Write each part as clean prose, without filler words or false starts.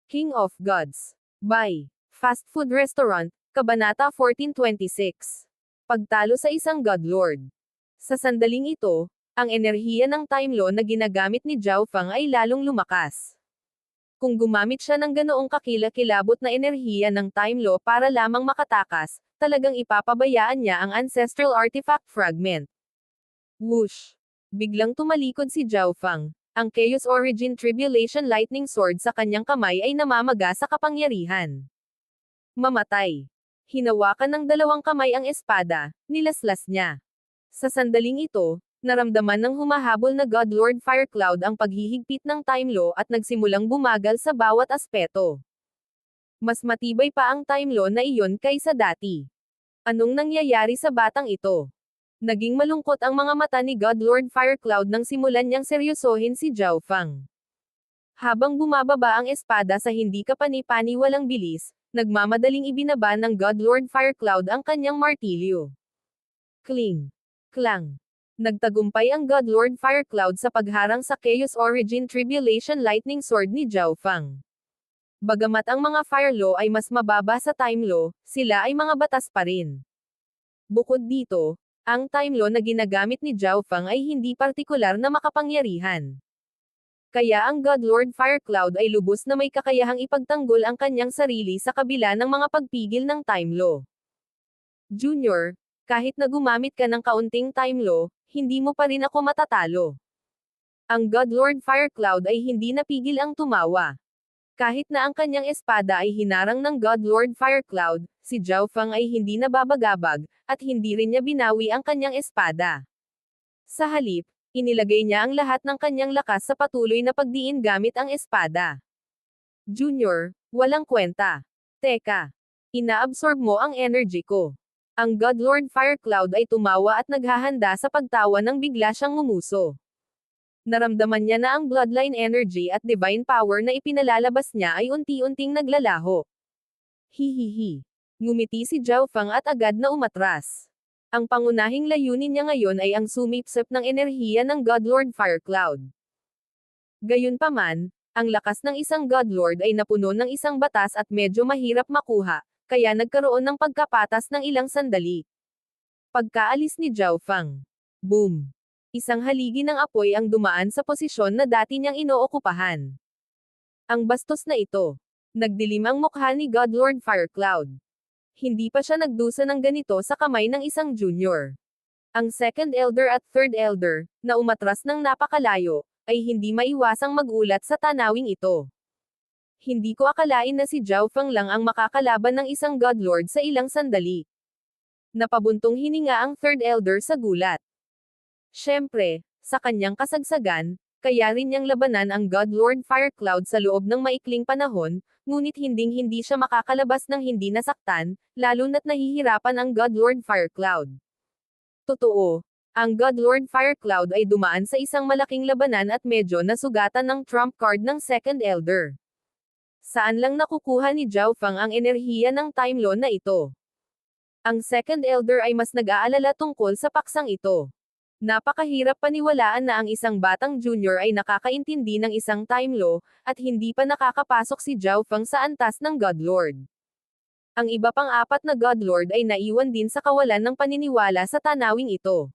King of Gods. By Fast Food Restaurant, Kabanata 1426. Pagtalo sa isang Godlord. Sa sandaling ito, ang enerhiya ng Time Law na ginagamit ni Zhao Fang ay lalong lumakas. Kung gumamit siya ng ganoong kakilakilabot na enerhiya ng Time Law para lamang makatakas, talagang ipapabayaan niya ang Ancestral Artifact Fragment. Whoosh! Biglang tumalikod si Zhao Fang. Ang Chaos Origin Tribulation Lightning Sword sa kanyang kamay ay namamaga sa kapangyarihan. Mamatay. Hinawakan ng dalawang kamay ang espada, nilaslas niya. Sa sandaling ito, naramdaman ng humahabol na Godlord Firecloud ang paghihigpit ng Time Law at nagsimulang bumagal sa bawat aspeto. Mas matibay pa ang Time Law na iyon kaysa dati. Anong nangyayari sa batang ito? Naging malungkot ang mga mata ni Godlord Firecloud nang simulan niyang seryosohin si Zhao Fang. Habang bumababa ang espada sa hindi kapani-paniwalang bilis, nagmamadaling ibinaba ng Godlord Firecloud ang kanyang martilyo. Kling! Klang! Nagtagumpay ang Godlord Firecloud sa pagharang sa Chaos Origin Tribulation Lightning Sword ni Zhao Fang. Bagamat ang mga Fire Law ay mas mababa sa Time Law, sila ay mga batas pa rin. Bukod dito, ang Time Law na ginagamit ni Zhao Fang ay hindi partikular na makapangyarihan. Kaya ang Godlord Firecloud ay lubos na may kakayahang ipagtanggol ang kanyang sarili sa kabila ng mga pagpigil ng Time Law. Junior, kahit na gumamit ka ng kaunting Time Law, hindi mo pa rin ako matatalo. Ang Godlord Firecloud ay hindi napigil ang tumawa. Kahit na ang kanyang espada ay hinarang ng Godlord Firecloud, si Zhao Fang ay hindi nababagabag, at hindi rin niya binawi ang kanyang espada. Sa halip, inilagay niya ang lahat ng kanyang lakas sa patuloy na pagdiin gamit ang espada. Junior, walang kwenta. Teka. Inaabsorb mo ang energy ko. Ang Godlord Firecloud ay tumawa at naghahanda sa pagtawa nang bigla siyang ngumuso. Naramdaman niya na ang bloodline energy at divine power na ipinalalabas niya ay unti-unting naglalaho. Hihihi. Ngumiti si Zhao Fang at agad na umatras. Ang pangunahing layunin niya ngayon ay ang sumipsip ng enerhiya ng Godlord Firecloud. Gayunpaman, ang lakas ng isang Godlord ay napuno ng isang batas at medyo mahirap makuha, kaya nagkaroon ng pagkapatas ng ilang sandali. Pagkaalis ni Zhao Fang. Boom! Isang haligi ng apoy ang dumaan sa posisyon na dati niyang inookupahan. Ang bastos na ito. Nagdilim ang mukha ni Godlord Firecloud. Hindi pa siya nagdusa ng ganito sa kamay ng isang junior. Ang second elder at third elder, na umatras ng napakalayo, ay hindi maiwasang magulat sa tanawing ito. Hindi ko akalain na si Zhao Fang lang ang makakalaban ng isang Godlord sa ilang sandali. Napabuntong hininga ang third elder sa gulat. Siyempre, sa kanyang kasagsagan, kaya rin niyang labanan ang Godlord Firecloud sa loob ng maikling panahon, ngunit hinding-hindi siya makakalabas ng hindi nasaktan, lalo na't nahihirapan ang Godlord Firecloud. Totoo, ang Godlord Firecloud ay dumaan sa isang malaking labanan at medyo nasugatan ng trump card ng second elder. Saan lang nakukuha ni Zhao Fang ang enerhiya ng Time Law na ito? Ang second elder ay mas nag-aalala tungkol sa paksang ito. Napakahirap paniwalaan na ang isang batang junior ay nakakaintindi ng isang Time Law, at hindi pa nakakapasok si Zhao Fang sa antas ng Godlord. Ang iba pang apat na Godlord ay naiwan din sa kawalan ng paniniwala sa tanawing ito.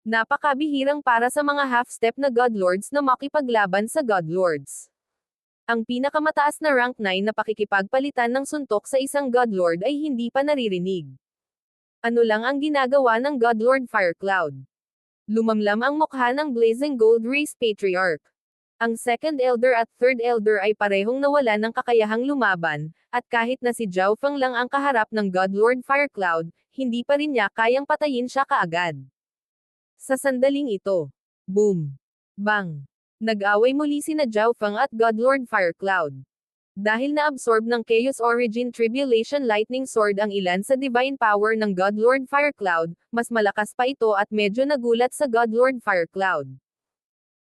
Napakabihirang para sa mga half-step na Godlords na makipaglaban sa Godlords. Ang pinakamataas na rank 9 na pakikipagpalitan ng suntok sa isang Godlord ay hindi pa naririnig. Ano lang ang ginagawa ng Godlord Firecloud? Lumamlam ang mukha ng Blazing Gold Race Patriarch. Ang second elder at third elder ay parehong nawala ng kakayahang lumaban, at kahit na si Zhao Fang lang ang kaharap ng Godlord Firecloud, hindi pa rin niya kayang patayin siya kaagad. Sa sandaling ito, boom! Bang! Nag-away muli sina Zhao Fang at Godlord Firecloud. Dahil na-absorb ng Chaos Origin Tribulation Lightning Sword ang ilan sa divine power ng Godlord Firecloud, mas malakas pa ito at medyo nagulat sa Godlord Firecloud.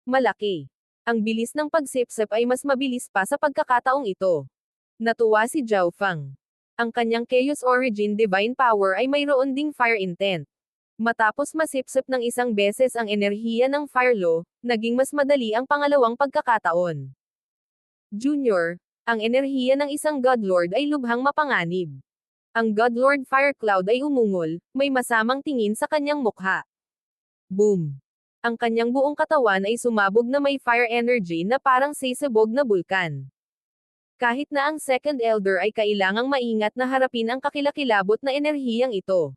Malaki. Ang bilis ng pagsipsip ay mas mabilis pa sa pagkakataong ito. Natuwa si Zhao Fang. Ang kanyang Chaos Origin divine power ay mayroon ding fire intent. Matapos masipsip ng isang beses ang enerhiya ng Fire Law, naging mas madali ang pangalawang pagkakataon. Junior, Ang enerhiya ng isang Godlord ay lubhang mapanganib. Ang Godlord Fire Cloud ay umungol, may masamang tingin sa kanyang mukha. Boom! Ang kanyang buong katawan ay sumabog na may fire energy na parang sisabog na bulkan. Kahit na ang Second Elder ay kailangang maingat na harapin ang kakilakilabot na enerhiyang ito.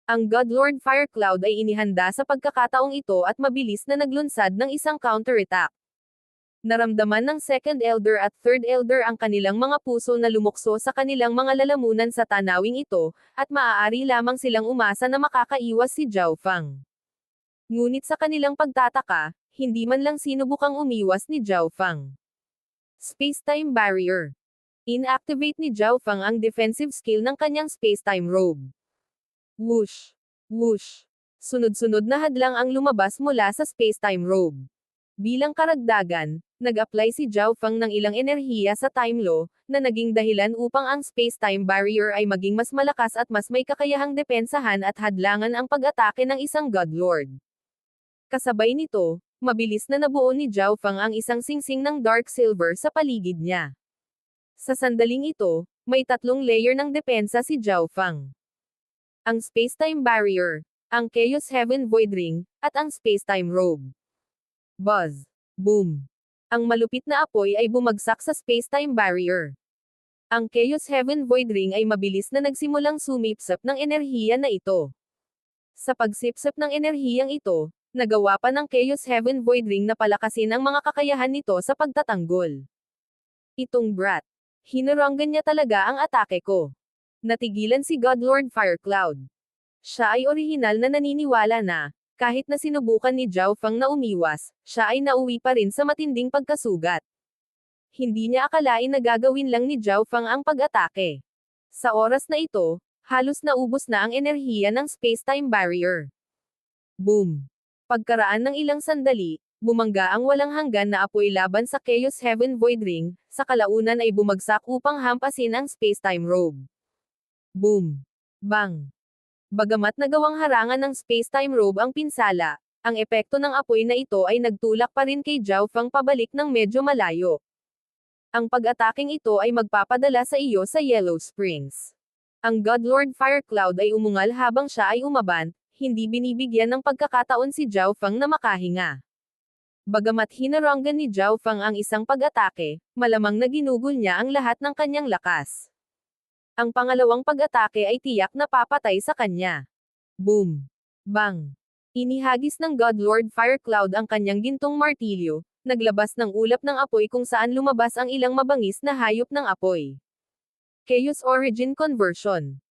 Ang Godlord Fire Cloud ay inihanda sa pagkakataong ito at mabilis na naglunsad ng isang counterattack. Naramdaman ng Second Elder at Third Elder ang kanilang mga puso na lumukso sa kanilang mga lalamunan sa tanawing ito, at maaari lamang silang umasa na makakaiwas si Zhao Fang. Ngunit sa kanilang pagtataka, hindi man lang sinubukang umiwas ni Zhao Fang. Space-time barrier. Inactivate ni Zhao Fang ang defensive skill ng kanyang space-time robe. Whoosh! Whoosh! Sunod-sunod na hadlang ang lumabas mula sa space-time robe. Bilang karagdagan, nag-apply si Zhao Fang ng ilang enerhiya sa time law, na naging dahilan upang ang space-time barrier ay maging mas malakas at mas may kakayahang depensahan at hadlangan ang pag-atake ng isang Godlord. Kasabay nito, mabilis na nabuo ni Zhao Fang ang isang singsing ng dark silver sa paligid niya. Sa sandaling ito, may 3 layer ng depensa si Zhao Fang. Ang space-time barrier, ang Chaos Heaven Void Ring, at ang space-time robe. Buzz! Boom! Ang malupit na apoy ay bumagsak sa space-time barrier. Ang Chaos Heaven Void Ring ay mabilis na nagsimulang sumipsap ng enerhiya na ito. Sa pagsipsap ng enerhiyang ito, nagawa pa ng Chaos Heaven Void Ring na palakasin ang mga kakayahan nito sa pagtatanggol. Itong brat. Hinaranggan niya talaga ang atake ko. Natigilan si Godlord Fire Cloud. Siya ay orihinal na naniniwala na, kahit na sinubukan ni Zhao Fang na umiwas, siya ay nauwi pa rin sa matinding pagkasugat. Hindi niya akalain na gagawin lang ni Zhao Fang ang pag-atake. Sa oras na ito, halos naubos na ang enerhiya ng space-time barrier. Boom! Pagkaraan ng ilang sandali, bumangga ang walang hanggan na apoy laban sa Chaos Heaven Void Ring, sa kalaunan ay bumagsak upang hampasin ang space-time robe. Boom! Bang! Bagamat nagawang harangan ng space-time robe ang pinsala, ang epekto ng apoy na ito ay nagtulak pa rin kay Zhao Fang pabalik ng medyo malayo. Ang pag-ataking ito ay magpapadala sa iyo sa Yellow Springs. Ang Godlord Fire Cloud ay umungal habang siya ay umaban, hindi binibigyan ng pagkakataon si Zhao Fang na makahinga. Bagamat hinaranggan ni Zhao Fang ang isang pag-atake, malamang na ginugol niya ang lahat ng kanyang lakas. Ang pangalawang pag-atake ay tiyak na papatay sa kanya. Boom! Bang! Inihagis ng Godlord Fire Cloud ang kanyang gintong martilyo, naglabas ng ulap ng apoy kung saan lumabas ang ilang mabangis na hayop ng apoy. Chaos Origin Conversion.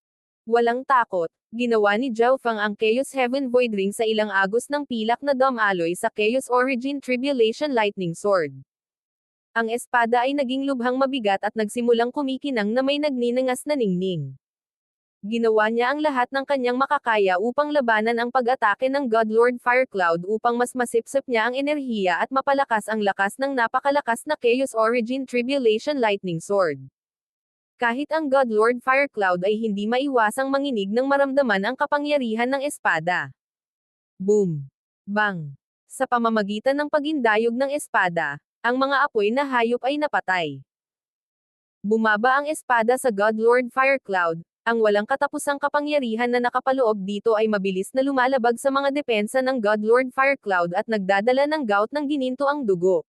Walang takot, ginawa ni Zhao Fang ang Chaos Heaven Void Ring sa ilang agos ng pilak na Dom Alloy sa Chaos Origin Tribulation Lightning Sword. Ang espada ay naging lubhang mabigat at nagsimulang kumikinang na may nagninangas na ningning. Ginawa niya ang lahat ng kanyang makakaya upang labanan ang pag-atake ng Godlord Fire Cloud upang mas masipsip niya ang enerhiya at mapalakas ang lakas ng napakalakas na Chaos Origin Tribulation Lightning Sword. Kahit ang Godlord Fire Cloud ay hindi maiwasang manginig nang maramdaman ang kapangyarihan ng espada. Boom! Bang! Sa pamamagitan ng pagindayog ng espada, ang mga apoy na hayop ay napatay. Bumaba ang espada sa Godlord Fire Cloud, ang walang katapusang kapangyarihan na nakapaloob dito ay mabilis na lumalabag sa mga depensa ng Godlord Fire Cloud at nagdadala ng gout ng gininto ang dugo.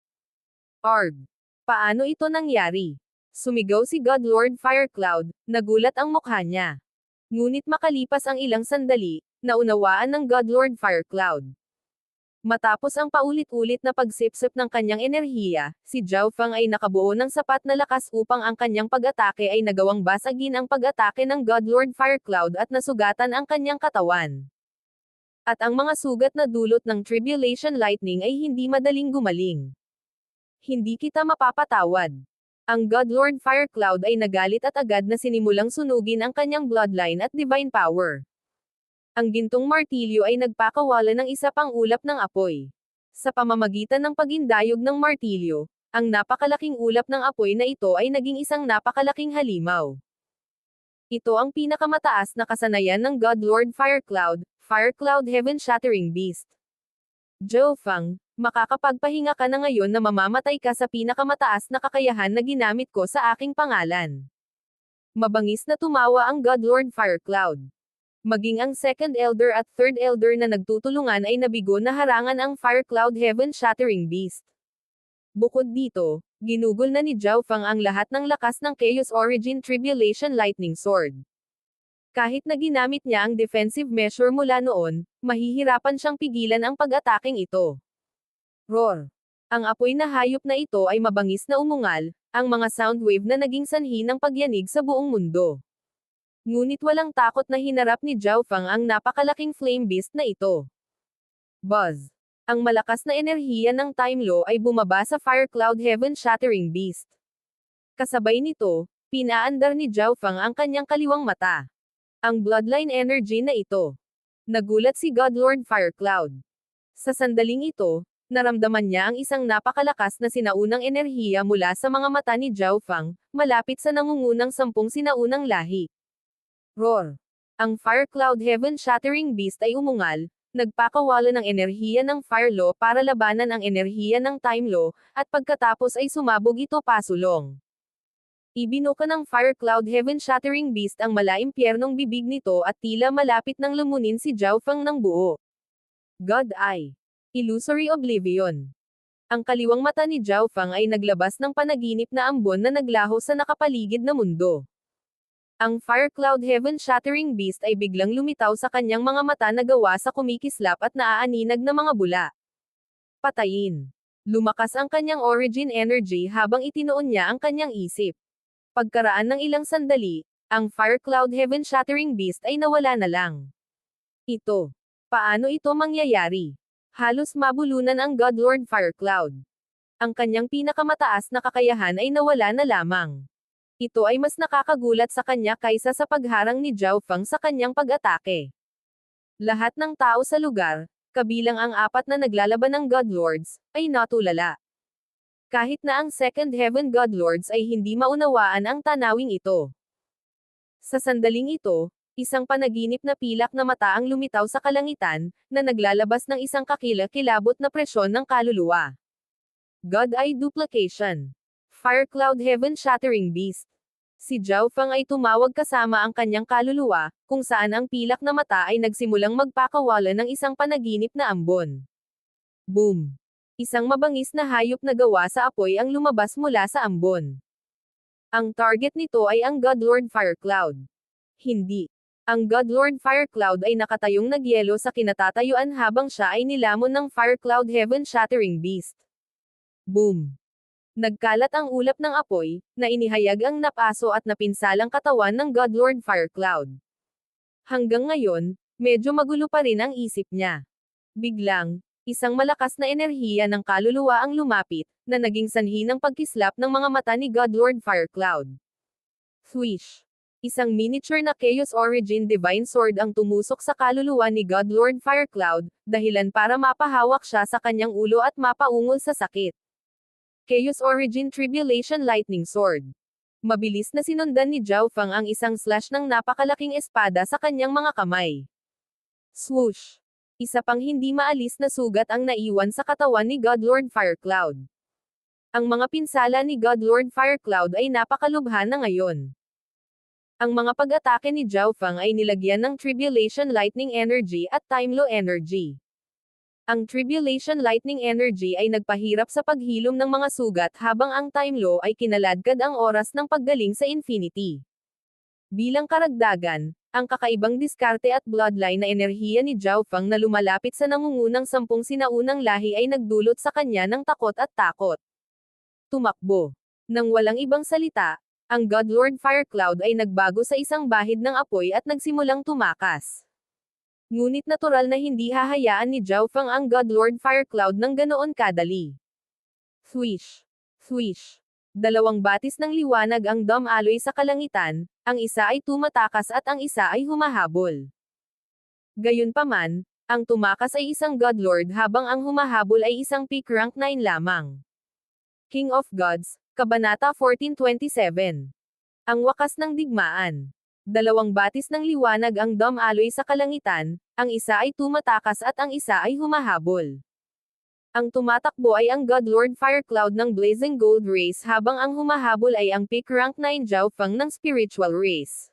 Arg! Paano ito nangyari? Sumigaw si Godlord Fire Cloud, nagulat ang mukha niya. Ngunit makalipas ang ilang sandali, naunawaan ng Godlord Fire Cloud. Matapos ang paulit-ulit na pagsipsip ng kanyang enerhiya, si Zhao Fang ay nakabuo ng sapat na lakas upang ang kanyang pag-atake ay nagawang basagin ang pag-atake ng Godlord Fire Cloud at nasugatan ang kanyang katawan. At ang mga sugat na dulot ng Tribulation Lightning ay hindi madaling gumaling. Hindi kita mapapatawad. Ang Godlord Fire Cloud ay nagalit at agad na sinimulang sunugin ang kanyang bloodline at divine power. Ang gintong martilyo ay nagpakawala ng isa pang ulap ng apoy. Sa pamamagitan ng pagindayog ng martilyo, ang napakalaking ulap ng apoy na ito ay naging isang napakalaking halimaw. Ito ang pinakamataas na kasanayan ng Godlord Fire Cloud Heaven Shattering Beast. Zhao Fang, Makakapagpahinga ka na ngayon na mamamatay ka sa pinakamataas na kakayahan na ginamit ko sa aking pangalan. Mabangis na tumawa ang Godlord Firecloud. Maging ang second elder at third elder na nagtutulungan ay nabigo na harangan ang Firecloud Heaven-Shattering Beast. Bukod dito, ginugol na ni Zhao Fang ang lahat ng lakas ng Chaos Origin Tribulation Lightning Sword. Kahit na ginamit niya ang defensive measure mula noon, mahihirapan siyang pigilan ang pag-ataking ito. Roar! Ang apoy na hayop na ito ay mabangis na umungal, ang mga sound wave na naging sanhi ng pagyanig sa buong mundo. Ngunit walang takot na hinarap ni Zhao Fang ang napakalaking flame beast na ito. Buzz! Ang malakas na enerhiya ng Time Law ay bumaba sa Firecloud Heaven-Shattering Beast. Kasabay nito, pinaandar ni Zhao Fang ang kanyang kaliwang mata. Ang bloodline energy na ito. Nagulat si Godlord Firecloud. Sa sandaling ito, naramdaman niya ang isang napakalakas na sinaunang enerhiya mula sa mga mata ni Zhao Fang, malapit sa nangungunang 10 sinaunang lahi. Roar! Ang Firecloud Heaven-Shattering Beast ay umungal, nagpakawala ng enerhiya ng Fire Law para labanan ang enerhiya ng Time Law, at pagkatapos ay sumabog ito pasulong. Ibinuka ng Firecloud Heaven-Shattering Beast ang malaimpyernong bibig nito at tila malapit nang lumunin si Zhao Fang ng buo. God Eye. Illusory Oblivion. Ang kaliwang mata ni Zhao Fang ay naglabas ng panaginip na ambon na naglaho sa nakapaligid na mundo. Ang Firecloud Heaven-Shattering Beast ay biglang lumitaw sa kanyang mga mata na gawa sa kumikislap at naaaninag na mga bula. Patayin. Lumakas ang kanyang origin energy habang itinoon niya ang kanyang isip. Pagkaraan ng ilang sandali, ang Firecloud Heaven-Shattering Beast ay nawala na lang. Paano ito mangyayari? Halos mabulunan ang Godlord Firecloud. Ang kanyang pinakamataas na kakayahan ay nawala na lamang. Ito ay mas nakakagulat sa kanya kaysa sa pagharang ni Zhao Fang sa kanyang pag-atake. Lahat ng tao sa lugar, kabilang ang 4 na naglalaban ng Godlords, ay natulala. Kahit na ang Second Heaven Godlords ay hindi maunawaan ang tanawing ito. Sa sandaling ito, isang panaginip na pilak na mata ang lumitaw sa kalangitan, na naglalabas ng isang kakilakilabot na presyon ng kaluluwa. God Eye Duplication. Firecloud Heaven-Shattering Beast. Si Zhao Fang ay tumawag kasama ang kanyang kaluluwa, kung saan ang pilak na mata ay nagsimulang magpakawala ng isang panaginip na ambon. Boom! Isang mabangis na hayop na gawa sa apoy ang lumabas mula sa ambon. Ang target nito ay ang Godlord Firecloud. Hindi. Ang Godlord Firecloud ay nakatayong nagyelo sa kinatatayuan habang siya ay nilamon ng Firecloud Heaven-Shattering Beast. Boom! Nagkalat ang ulap ng apoy, na inihayag ang napaso at napinsalang katawan ng Godlord Firecloud. Hanggang ngayon, medyo magulo pa rin ang isip niya. Biglang, isang malakas na enerhiya ng kaluluwa ang lumapit, na naging sanhi ng pagkislap ng mga mata ni Godlord Firecloud. Swish! Isang miniature na Chaos Origin Divine Sword ang tumusok sa kaluluwa ni Godlord Firecloud, dahilan para mapahawak siya sa kanyang ulo at mapaungol sa sakit. Chaos Origin Tribulation Lightning Sword. Mabilis na sinundan ni Zhao Fang ang isang slash ng napakalaking espada sa kanyang mga kamay. Swoosh! Isa pang hindi maalis na sugat ang naiwan sa katawan ni Godlord Firecloud. Ang mga pinsala ni Godlord Firecloud ay napakalubha na ngayon. Ang mga pag-atake ni Zhao Fang ay nilagyan ng Tribulation Lightning Energy at Time Law Energy. Ang Tribulation Lightning Energy ay nagpahirap sa paghilom ng mga sugat habang ang Time Law ay kinaladkad ang oras ng paggaling sa Infinity. Bilang karagdagan, ang kakaibang diskarte at bloodline na enerhiya ni Zhao Fang na lumalapit sa nangungunang 10 sinaunang lahi ay nagdulot sa kanya ng takot at takot. Tumakbo. Nang walang ibang salita, ang Godlord Firecloud ay nagbago sa isang bahid ng apoy at nagsimulang tumakas. Ngunit natural na hindi hahayaan ni Zhao Fang ang Godlord Firecloud ng ganoon kadali. Swish! Swish! 2 batis ng liwanag ang dumaloy sa kalangitan, ang isa ay tumatakas at ang isa ay humahabol. Gayunpaman, ang tumakas ay isang Godlord habang ang humahabol ay isang peak rank 9 lamang. King of Gods, Kabanata 1427. Ang wakas ng digmaan. 2 batis ng liwanag ang dumaloy sa kalangitan, ang isa ay tumatakas at ang isa ay humahabol. Ang tumatakbo ay ang Godlord Firecloud ng Blazing Gold Race habang ang humahabol ay ang Peak Rank 9 Zhao Feng ng Spiritual Race.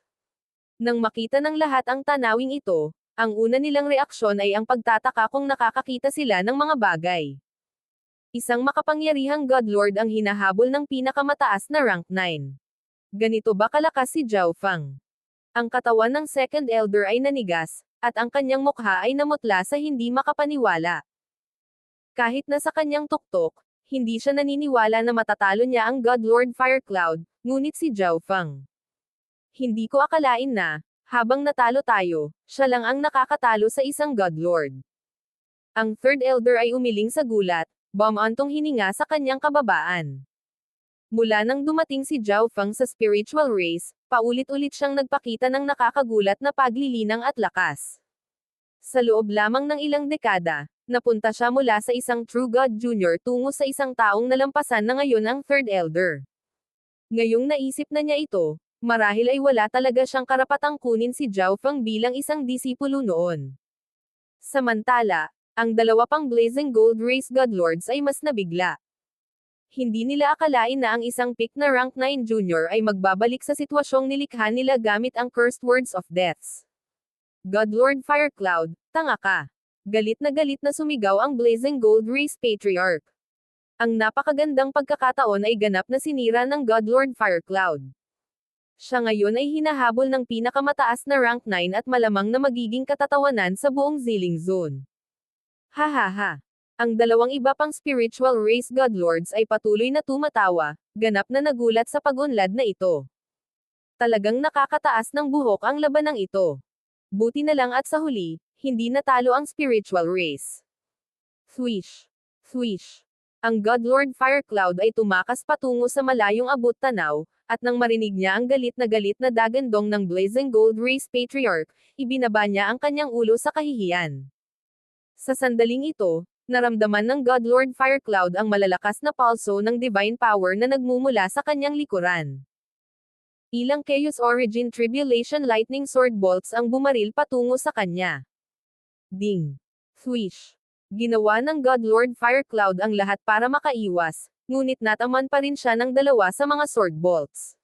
Nang makita ng lahat ang tanawing ito, ang una nilang reaksyon ay ang pagtataka kung nakakakita sila ng mga bagay. Isang makapangyarihang Godlord ang hinahabol ng pinakamataas na Rank 9. Ganito ba kalakas si Zhao Feng? Ang katawan ng Second Elder ay nanigas, at ang kanyang mukha ay namutla sa hindi makapaniwala. Kahit na sa kanyang tuktok, hindi siya naniniwala na matatalo niya ang Godlord Firecloud, ngunit si Zhao Feng. Hindi ko akalain na, habang natalo tayo, siya lang ang nakakatalo sa isang Godlord. Ang Third Elder ay umiling sa gulat, bumantong hininga sa kanyang kababaan. Mula nang dumating si Zhao Feng sa Spiritual Race, paulit-ulit siyang nagpakita ng nakakagulat na paglilinang at lakas. Sa loob lamang ng ilang dekada, napunta siya mula sa isang True God Junior tungo sa isang taong nalampasan na ngayon ang Third Elder. Ngayong naisip na niya ito, marahil ay wala talaga siyang karapatang kunin si Zhao Feng bilang isang disipulo noon. Samantala, ang dalawa pang Blazing Gold Race Godlords ay mas nabigla. Hindi nila akalain na ang isang pick na Rank 9 Junior ay magbabalik sa sitwasyong nilikha nila gamit ang Cursed Words of Deaths. Godlord Firecloud, tanga ka. Galit na sumigaw ang Blazing Gold Race Patriarch. Ang napakagandang pagkakataon ay ganap na sinira ng Godlord Firecloud. Siya ngayon ay hinahabol ng pinakamataas na Rank 9 at malamang na magiging katatawanan sa buong Ziling Zone. Hahaha. Ang dalawang iba pang Spiritual Race Godlords ay patuloy na tumatawa, ganap na nagulat sa pag-unlad na ito. Talagang nakakataas ng buhok ang labanang ito. Buti na lang at sa huli, hindi natalo ang Spiritual Race. Swish! Swish! Ang Godlord Firecloud ay tumakas patungo sa malayong abot-tanaw, at nang marinig niya ang galit na dagandong ng Blazing Gold Race Patriarch, ibinaba niya ang kanyang ulo sa kahihiyan. Sa sandaling ito, naramdaman ng Godlord Firecloud ang malalakas na pulso ng divine power na nagmumula sa kanyang likuran. Ilang Chaos Origin Tribulation Lightning Sword Bolts ang bumaril patungo sa kanya. Ding! Swish! Ginawa ng Godlord Firecloud ang lahat para makaiwas, ngunit nataman pa rin siya ng dalawa sa mga sword bolts.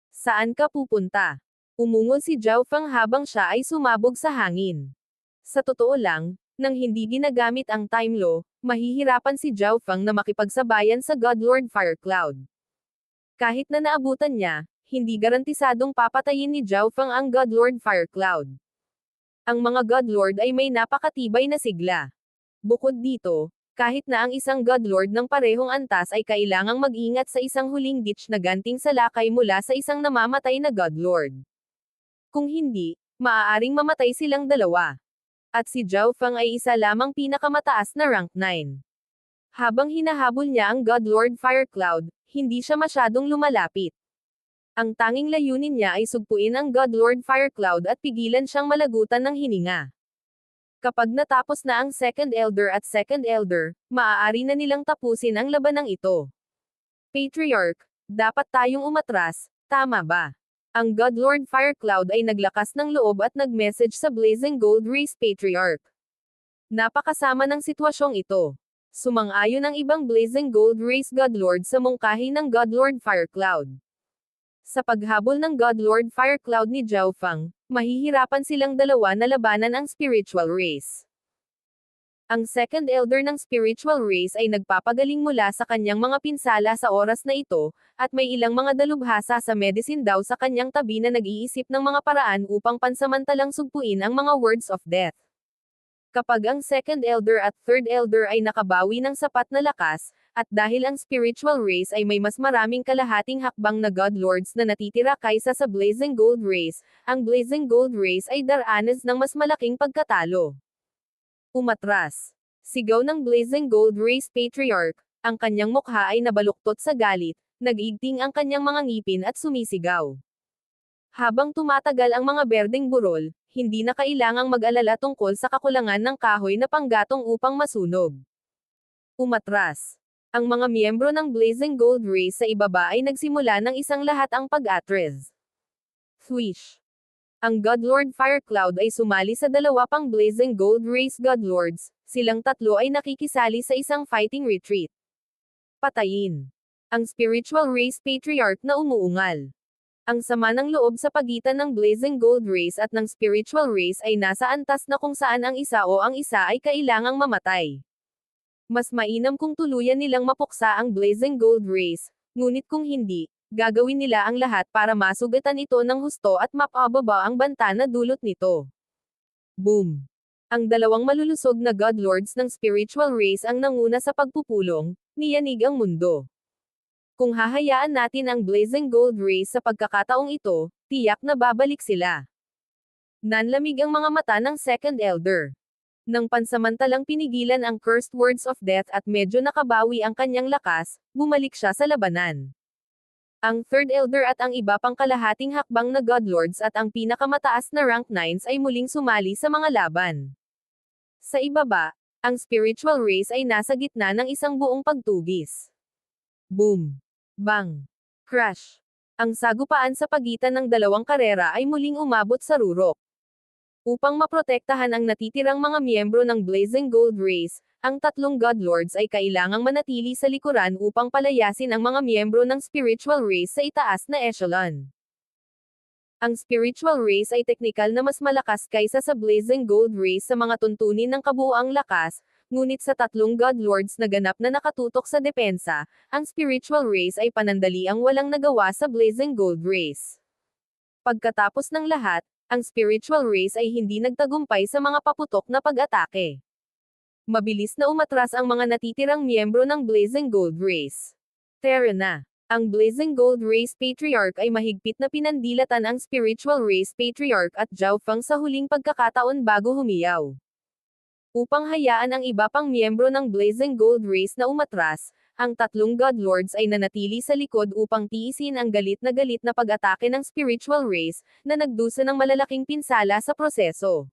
Saan ka pupunta? Umungol si Zhao Feng habang siya ay sumabog sa hangin. Sa totoo lang, nang hindi ginagamit ang Time Law, mahihirapan si Zhao Feng na makipagsabayan sa Godlord Firecloud. Kahit na naabutan niya, hindi garantisadong papatayin ni Zhao Feng ang Godlord Firecloud. Ang mga Godlord ay may napakatibay na sigla. Bukod dito, kahit na ang isang Godlord ng parehong antas ay kailangang mag-ingat sa isang huling ditch na ganting salakay mula sa isang namamatay na Godlord. Kung hindi, maaaring mamatay silang dalawa. At si Zhao Feng ay isa lamang pinakamataas na Rank 9. Habang hinahabol niya ang Godlord Firecloud, hindi siya masyadong lumalapit. Ang tanging layunin niya ay sugpuin ang Godlord Firecloud at pigilan siyang malagutan ng hininga. Kapag natapos na ang Second Elder at Second Elder, maaari na nilang tapusin ang labanang ito. Patriarch, dapat tayong umatras, tama ba? Ang Godlord Firecloud ay naglakas ng loob at nag-message sa Blazing Gold Race Patriarch. Napakasama ng sitwasyong ito. Sumang-ayon ang ibang Blazing Gold Race Godlord sa mungkahi ng Godlord Firecloud. Sa paghabol ng Godlord Firecloud ni Zhao Feng, mahihirapan silang dalawa na labanan ang Spiritual Race. Ang Second Elder ng Spiritual Race ay nagpapagaling mula sa kanyang mga pinsala sa oras na ito, at may ilang mga dalubhasa sa medicine daw sa kanyang tabi na nag-iisip ng mga paraan upang pansamantalang sugpuin ang mga Words of Death. Kapag ang Second Elder at Third Elder ay nakabawi ng sapat na lakas, at dahil ang Spiritual Race ay may mas maraming kalahating hakbang na Godlords na natitira kaysa sa Blazing Gold Race, ang Blazing Gold Race ay daranas ng mas malaking pagkatalo. Umatras! Sigaw ng Blazing Gold Race Patriarch, ang kanyang mukha ay nabaluktot sa galit, nag-igting ang kanyang mga ngipin at sumisigaw. Habang tumatagal ang mga berdeng burol, hindi na kailangang mag-alala tungkol sa kakulangan ng kahoy na panggatong upang masunog. Umatras! Ang mga miyembro ng Blazing Gold Race sa ibaba ay nagsimula ng isang lahat ang pag-atres. Swish! Ang Godlord Firecloud ay sumali sa dalawa pang Blazing Gold Race Godlords, Silang tatlo ay nakikisali sa isang fighting retreat. Patayin ang spiritual race patriarch na umuungal. Ang sama ng loob sa pagitan ng Blazing Gold Race at ng spiritual race ay nasa antas na kung saan ang isa o ang isa ay kailangang mamatay. Mas mainam kung tuluyan nilang mapuksa ang Blazing Gold Race, ngunit kung hindi, gagawin nila ang lahat para masugatan ito ng husto at mapababa ang banta na dulot nito. Boom! Ang dalawang malulusog na godlords ng spiritual race ang nanguna sa pagpupulong, niyanig ang mundo. Kung hahayaan natin ang Blazing Gold Race sa pagkakataong ito, tiyak na babalik sila. Nanlamig ang mga mata ng Second Elder. Nang pansamantalang pinigilan ang cursed words of death at medyo nakabawi ang kanyang lakas, bumalik siya sa labanan. Ang Third Elder at ang iba pang kalahating hakbang na Godlords at ang pinakamataas na rank 9s ay muling sumali sa mga laban. Sa ibaba, ang spiritual race ay nasa gitna ng isang buong pagtugis. Boom! Bang! Crash! Ang sagupaan sa pagitan ng dalawang karera ay muling umabot sa rurok. Upang maprotektahan ang natitirang mga miyembro ng Blazing Gold Race, ang tatlong Godlords ay kailangang manatili sa likuran upang palayasin ang mga miyembro ng spiritual race sa itaas na echelon. Ang spiritual race ay teknikal na mas malakas kaysa sa Blazing Gold Race sa mga tuntunin ng kabuuang lakas, ngunit sa tatlong Godlords na ganap na nakatutok sa depensa, ang spiritual race ay panandaliang walang nagawa sa Blazing Gold Race. Pagkatapos ng lahat, ang spiritual race ay hindi nagtagumpay sa mga paputok na pag-atake. Mabilis na umatras ang mga natitirang miyembro ng Blazing Gold Race. Tara na! Ang Blazing Gold Race Patriarch ay mahigpit na pinandilatan ang Spiritual Race Patriarch at Zhao Feng sa huling pagkakataon bago humiyaw. Upang hayaan ang iba pang miyembro ng Blazing Gold Race na umatras, ang tatlong Godlords ay nanatili sa likod upang tiisin ang galit na pag-atake ng Spiritual Race, na nagdusa ng malalaking pinsala sa proseso.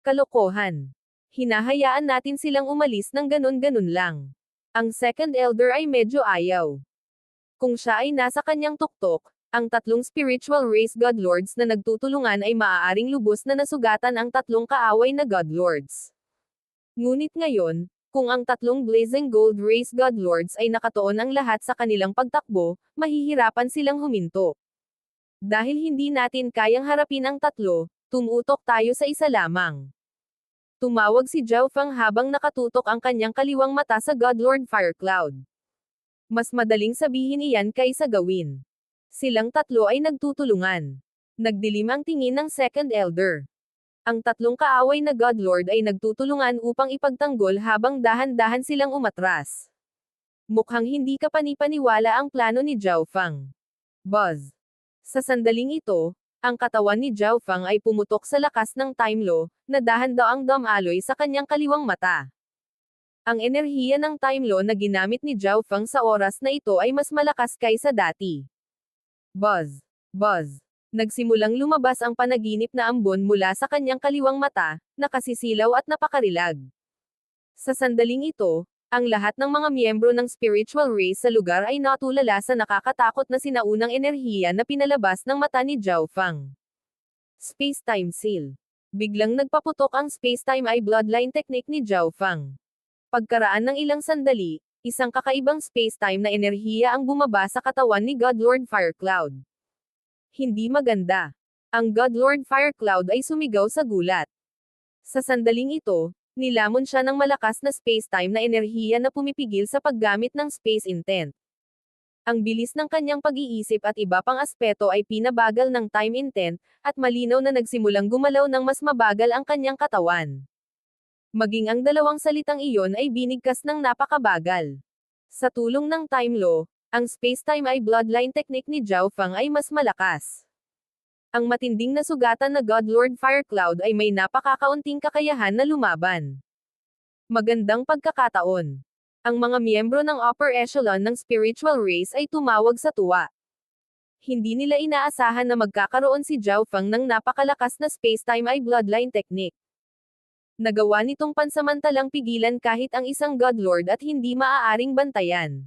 Kalokohan! Hinahayaan natin silang umalis ng ganun-ganun lang. Ang Second Elder ay medyo ayaw. Kung siya ay nasa kanyang tuktok, ang tatlong spiritual race godlords na nagtutulungan ay maaaring lubos na nasugatan ang tatlong kaaway na godlords. Ngunit ngayon, kung ang tatlong Blazing Gold Race godlords ay nakatuon ang lahat sa kanilang pagtakbo, mahihirapan silang huminto. Dahil hindi natin kayang harapin ang tatlo, tumutok tayo sa isa lamang. Tumawag si Zhao Feng habang nakatutok ang kanyang kaliwang mata sa Godlord Firecloud. Mas madaling sabihin iyan kaysa gawin. Silang tatlo ay nagtutulungan. Nagdilim ang tingin ng Second Elder. Ang tatlong kaaway na Godlord ay nagtutulungan upang ipagtanggol habang dahan-dahan silang umatras. Mukhang hindi kapanipaniwala ang plano ni Zhao Feng. Buzz! Sa sandaling ito, ang katawan ni Zhao Feng ay pumutok sa lakas ng time law, na dahan-daang dumaloy sa kanyang kaliwang mata. Ang enerhiya ng time law na ginamit ni Zhao Feng sa oras na ito ay mas malakas kaysa dati. Buzz! Buzz! Nagsimulang lumabas ang panaginip na ambon mula sa kanyang kaliwang mata, nakasisilaw at napakarilag. Sa sandaling ito, ang lahat ng mga miyembro ng spiritual race sa lugar ay natulala sa nakakatakot na sinaunang enerhiya na pinalabas ng mata ni Zhao Feng. Space-time seal. Biglang nagpaputok ang space-time eye bloodline technique ni Zhao Feng. Pagkaraan ng ilang sandali, isang kakaibang space-time na enerhiya ang bumaba sa katawan ni Godlord Firecloud. Hindi maganda. Ang Godlord Firecloud ay sumigaw sa gulat. Sa sandaling ito, nilamon siya ng malakas na space-time na enerhiya na pumipigil sa paggamit ng space intent. Ang bilis ng kanyang pag-iisip at iba pang aspeto ay pinabagal ng time intent, at malinaw na nagsimulang gumalaw ng mas mabagal ang kanyang katawan. Maging ang dalawang salitang iyon ay binigkas ng napakabagal. Sa tulong ng time law, ang space-time eye bloodline technique ni Zhao Feng ay mas malakas. Ang matinding na sugatan na Godlord Firecloud ay may napakakaunting kakayahan na lumaban. Magandang pagkakataon. Ang mga miyembro ng upper echelon ng spiritual race ay tumawag sa tuwa. Hindi nila inaasahan na magkakaroon si Zhao Feng ng napakalakas na space-time eye bloodline technique. Nagawa nitong pansamantalang pigilan kahit ang isang Godlord at hindi maaaring bantayan.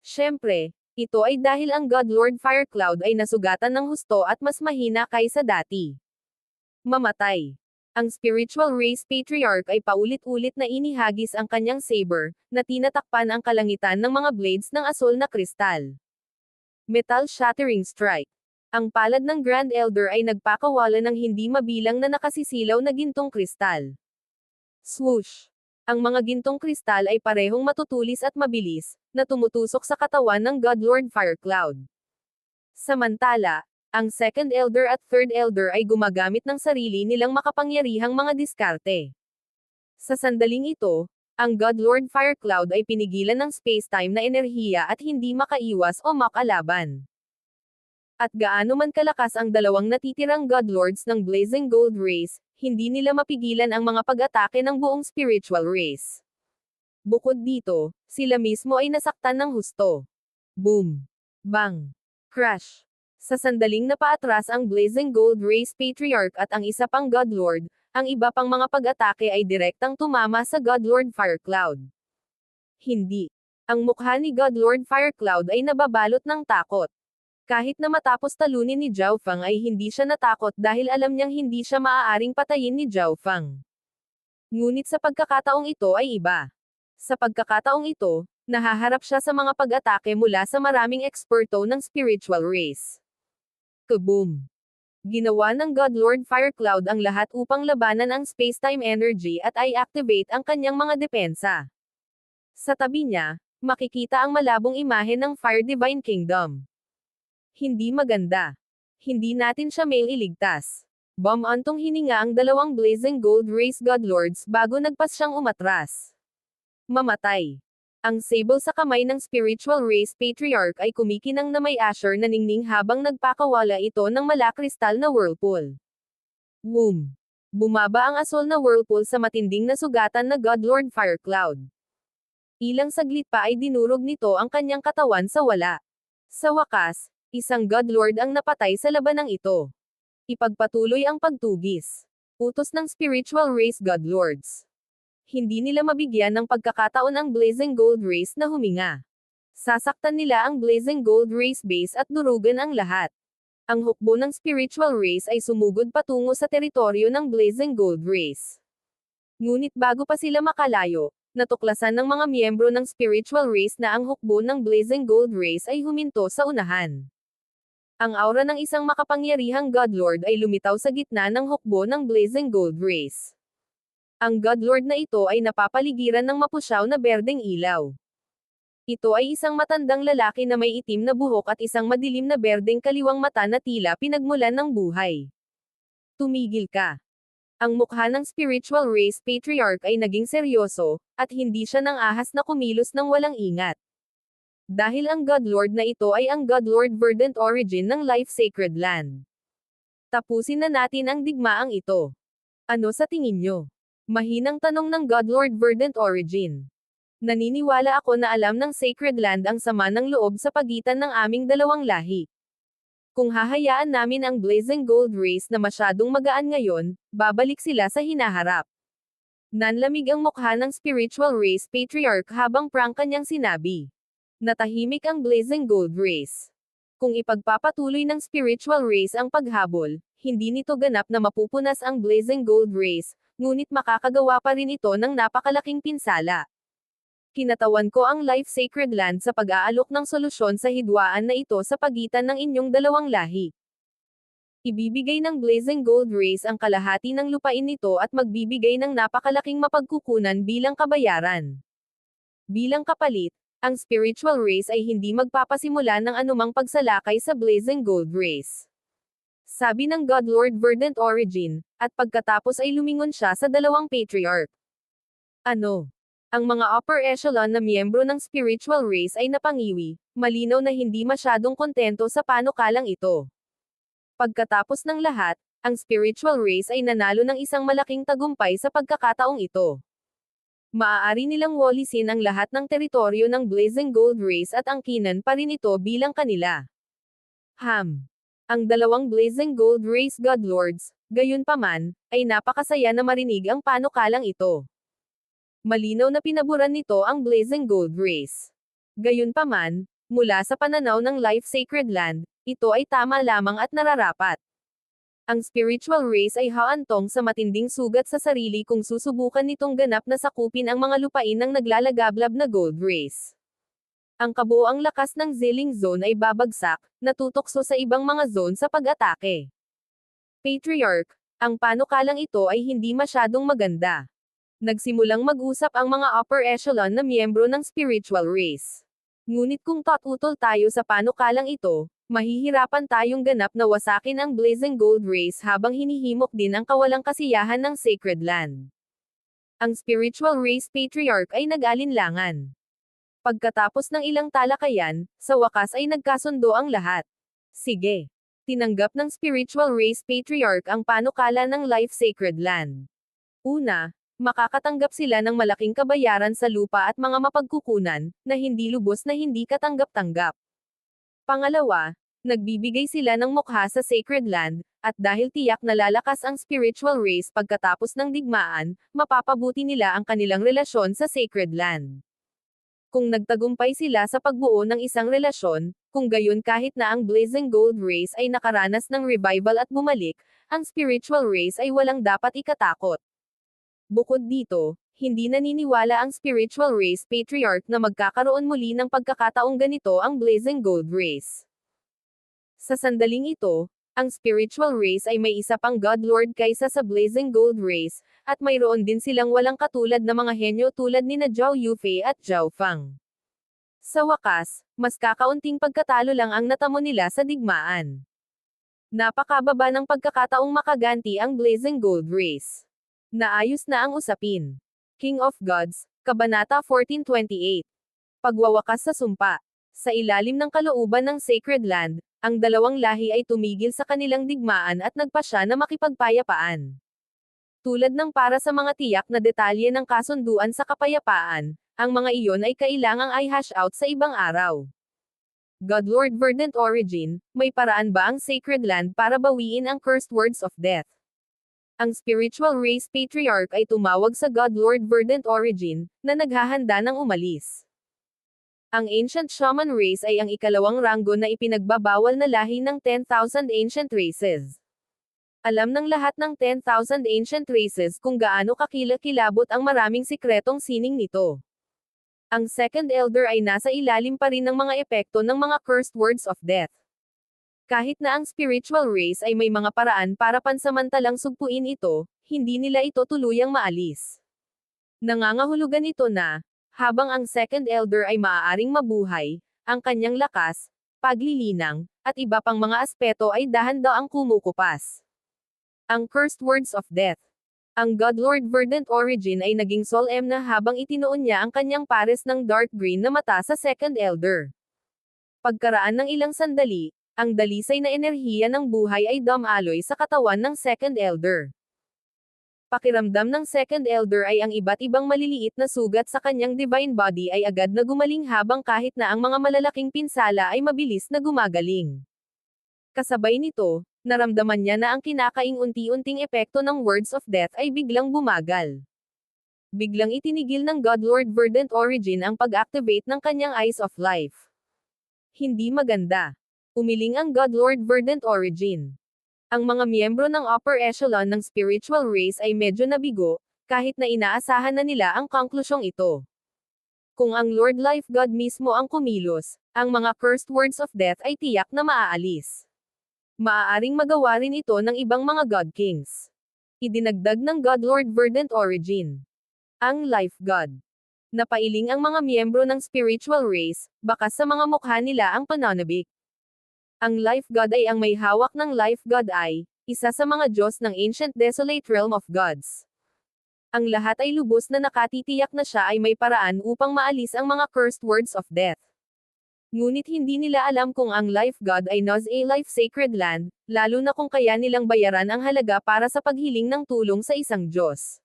Siyempre, ito ay dahil ang Godlord Firecloud ay nasugatan ng husto at mas mahina kaysa dati. Mamatay. Ang spiritual race patriarch ay paulit-ulit na inihagis ang kanyang saber, na tinatakpan ang kalangitan ng mga blades ng asul na kristal. Metal Shattering Strike. Ang palad ng Grand Elder ay nagpakawala ng hindi mabilang na nakasisilaw na gintong kristal. Swoosh! Ang mga gintong kristal ay parehong matutulis at mabilis, na tumutusok sa katawan ng Godlord Firecloud. Samantala, ang Second Elder at Third Elder ay gumagamit ng sarili nilang makapangyarihang mga diskarte. Sa sandaling ito, ang Godlord Firecloud ay pinigilan ng space-time na enerhiya at hindi makaiwas o makalaban. At gaano man kalakas ang dalawang natitirang Godlords ng Blazing Gold Race, hindi nila mapigilan ang mga pag-atake ng buong spiritual race. Bukod dito, sila mismo ay nasaktan ng husto. Boom! Bang! Crash! Sa sandaling napaatras ang Blazing Gold Race Patriarch at ang isa pang Godlord, ang iba pang mga pag-atake ay direktang tumama sa Godlord Firecloud. Hindi. Ang mukha ni Godlord Firecloud ay nababalot ng takot. Kahit na matapos talunin ni Zhao Fang ay hindi siya natakot dahil alam niyang hindi siya maaaring patayin ni Zhao Fang. Ngunit sa pagkakataong ito ay iba. Sa pagkakataong ito, nahaharap siya sa mga pag-atake mula sa maraming eksperto ng spiritual race. Kaboom! Ginawa ng Godlord Firecloud ang lahat upang labanan ang space-time energy at i-activate ang kanyang mga depensa. Sa tabi niya, makikita ang malabong imahe ng Fire Divine Kingdom. Hindi maganda. Hindi natin siya mailigtas. Bumantong hininga ang dalawang Blazing Gold Race Godlords bago nagpas siyang umatras. Mamatay. Ang sable sa kamay ng spiritual race patriarch ay kumikinang na may asher na ningning habang nagpakawala ito ng malakristal na whirlpool. Boom! Bumaba ang asul na whirlpool sa matinding na sugatan na Godlord Firecloud. Ilang saglit pa ay dinurog nito ang kanyang katawan sa wala. Sa wakas, isang Godlord ang napatay sa labanang ito. Ipagpatuloy ang pagtugis. Utos ng spiritual race Godlords. Hindi nila mabigyan ng pagkakataon ang Blazing Gold Race na huminga. Sasaktan nila ang Blazing Gold Race base at durugan ang lahat. Ang hukbo ng spiritual race ay sumugod patungo sa teritoryo ng Blazing Gold Race. Ngunit bago pa sila makalayo, natuklasan ng mga miyembro ng spiritual race na ang hukbo ng Blazing Gold Race ay huminto sa unahan. Ang aura ng isang makapangyarihang Godlord ay lumitaw sa gitna ng hukbo ng Blazing Gold Race. Ang Godlord na ito ay napapaligiran ng mapusyaw na berdeng ilaw. Ito ay isang matandang lalaki na may itim na buhok at isang madilim na berdeng kaliwang mata na tila pinagmulan ng buhay. Tumigil ka. Ang mukha ng spiritual race patriarch ay naging seryoso, at hindi siya nang ahas na kumilos ng walang ingat. Dahil ang Godlord na ito ay ang Godlord Verdant Origin ng Life Sacred Land. Tapusin na natin ang digmaang ito. Ano sa tingin nyo? Mahinang tanong ng Godlord Verdant Origin. Naniniwala ako na alam ng Sacred Land ang sama ng loob sa pagitan ng aming dalawang lahi. Kung hahayaan namin ang Blazing Gold Race na masyadong magaan ngayon, babalik sila sa hinaharap. Nanlamig ang mukha ng spiritual race patriarch habang prangka niyang sinabi. Natahimik ang Blazing Gold Race. Kung ipagpapatuloy ng spiritual race ang paghabol, hindi nito ganap na mapupunas ang Blazing Gold Race, ngunit makakagawa pa rin ito ng napakalaking pinsala. Kinatawan ko ang Life Sacred Land sa pag-aalok ng solusyon sa hidwaan na ito sa pagitan ng inyong dalawang lahi. Ibibigay ng Blazing Gold Race ang kalahati ng lupain nito at magbibigay ng napakalaking mapagkukunan bilang kabayaran. Bilang kapalit, ang spiritual race ay hindi magpapasimula ng anumang pagsalakay sa Blazing Gold Race. Sabi ng Godlord Verdant Origin, at pagkatapos ay lumingon siya sa dalawang patriarch. Ano? Ang mga upper echelon na miyembro ng spiritual race ay napangiwi, malinaw na hindi masyadong kontento sa panukalang ito. Pagkatapos ng lahat, ang spiritual race ay nanalo ng isang malaking tagumpay sa pagkakataong ito. Maaari nilang walisin ang lahat ng teritoryo ng Blazing Gold Race at angkinan pa rin ito bilang kanila. Ang dalawang Blazing Gold Race Godlords, gayunpaman, ay napakasaya na marinig ang panukalang ito. Malinaw na pinaboran nito ang Blazing Gold Race. Gayunpaman, mula sa pananaw ng Life Sacred Land, ito ay tama lamang at nararapat. Ang spiritual race ay haantong sa matinding sugat sa sarili kung susubukan nitong ganap na sakupin ang mga lupain ng naglalagablab na gold race. Ang kabuoang lakas ng Zilling Zone ay babagsak, natutokso sa ibang mga zone sa pag-atake. Patriarch, ang panukalang ito ay hindi masyadong maganda. Nagsimulang mag-usap ang mga upper echelon na miyembro ng spiritual race. Ngunit kung tututol tayo sa panukalang ito, mahihirapan tayong ganap na wasakin ang Blazing Gold Race habang hinihimok din ang kawalang kasiyahan ng Sacred Land. Ang Spiritual Race Patriarch ay nag-alinlangan. Pagkatapos ng ilang talakayan, sa wakas ay nagkasundo ang lahat. Sige. Tinanggap ng Spiritual Race Patriarch ang panukala ng Life Sacred Land. Una, makakatanggap sila ng malaking kabayaran sa lupa at mga mapagkukunan, na hindi lubos na hindi katanggap-tanggap. Pangalawa, nagbibigay sila ng mukha sa Sacred Land, at dahil tiyak na lalakas ang spiritual race pagkatapos ng digmaan, mapapabuti nila ang kanilang relasyon sa Sacred Land. Kung nagtagumpay sila sa pagbuo ng isang relasyon, kung gayon kahit na ang Blazing Gold Race ay nakaranas ng revival at bumalik, ang spiritual race ay walang dapat ikatakot. Bukod dito, hindi naniniwala ang spiritual race patriarch na magkakaroon muli ng pagkakataong ganito ang Blazing Gold Race. Sa sandaling ito, ang spiritual race ay may isa pang God Lord kaysa sa Blazing Gold Race, at mayroon din silang walang katulad na mga henyo tulad nina Zhao Yufei at Zhao Fang. Sa wakas, mas kakaunting pagkatalo lang ang natamo nila sa digmaan. Napakababa ng pagkakataong makaganti ang Blazing Gold Race. Naayos na ang usapin. King of Gods, Kabanata 1428. Pagwawakas sa sumpa. Sa ilalim ng kalooban ng Sacred Land, ang dalawang lahi ay tumigil sa kanilang digmaan at nagpasya na makipagpayapaan. Tulad ng para sa mga tiyak na detalye ng kasunduan sa kapayapaan, ang mga iyon ay kailangang i-hash out sa ibang araw. Godlord Verdant Origin, may paraan ba ang Sacred Land para bawiin ang cursed words of death? Ang spiritual race patriarch ay tumawag sa Godlord Verdant Origin, na naghahanda ng umalis. Ang Ancient Shaman Race ay ang ikalawang ranggo na ipinagbabawal na lahi ng 10,000 Ancient Races. Alam ng lahat ng 10,000 Ancient Races kung gaano kakilakilabot ang maraming sikretong sining nito. Ang Second Elder ay nasa ilalim pa rin ng mga epekto ng mga cursed words of death. Kahit na ang spiritual race ay may mga paraan para pansamantalang sugpuin ito, hindi nila ito tuluyang maalis. Nangangahulugan ito na, habang ang Second Elder ay maaaring mabuhay, ang kanyang lakas, paglilinang, at iba pang mga aspeto ay dahan-daang kumukupas. Ang Cursed Words of Death. Ang Godlord Verdant Origin ay naging solemn na habang itinuon niya ang kanyang pares ng dark green na mata sa Second Elder. Pagkaraan ng ilang sandali, ang dalisay na enerhiya ng buhay ay dumaloy sa katawan ng Second Elder. Pakiramdam ng Second Elder ay ang iba't ibang maliliit na sugat sa kanyang divine body ay agad na gumaling habang kahit na ang mga malalaking pinsala ay mabilis na gumagaling. Kasabay nito, naramdaman niya na ang kinakaing unti-unting epekto ng words of death ay biglang bumagal. Biglang itinigil ng Godlord Verdant Origin ang pag-activate ng kanyang Eyes of Life. Hindi maganda. Umiling ang Godlord Verdant Origin. Ang mga miyembro ng upper echelon ng spiritual race ay medyo nabigo, kahit na inaasahan na nila ang konklusyong ito. Kung ang Lord Life God mismo ang kumilos, ang mga cursed words of death ay tiyak na maaalis. Maaaring magawa rin ito ng ibang mga God Kings. Idinagdag ng Godlord Verdant Origin. Ang Life God. Napailing ang mga miyembro ng spiritual race, baka sa mga mukha nila ang pananabik. Ang Life God ay ang may hawak ng Life God ay, isa sa mga Diyos ng Ancient Desolate Realm of Gods. Ang lahat ay lubos na nakatitiyak na siya ay may paraan upang maalis ang mga cursed words of death. Ngunit hindi nila alam kung ang Life God ay knows a Life Sacred Land, lalo na kung kaya nilang bayaran ang halaga para sa paghiling ng tulong sa isang Diyos.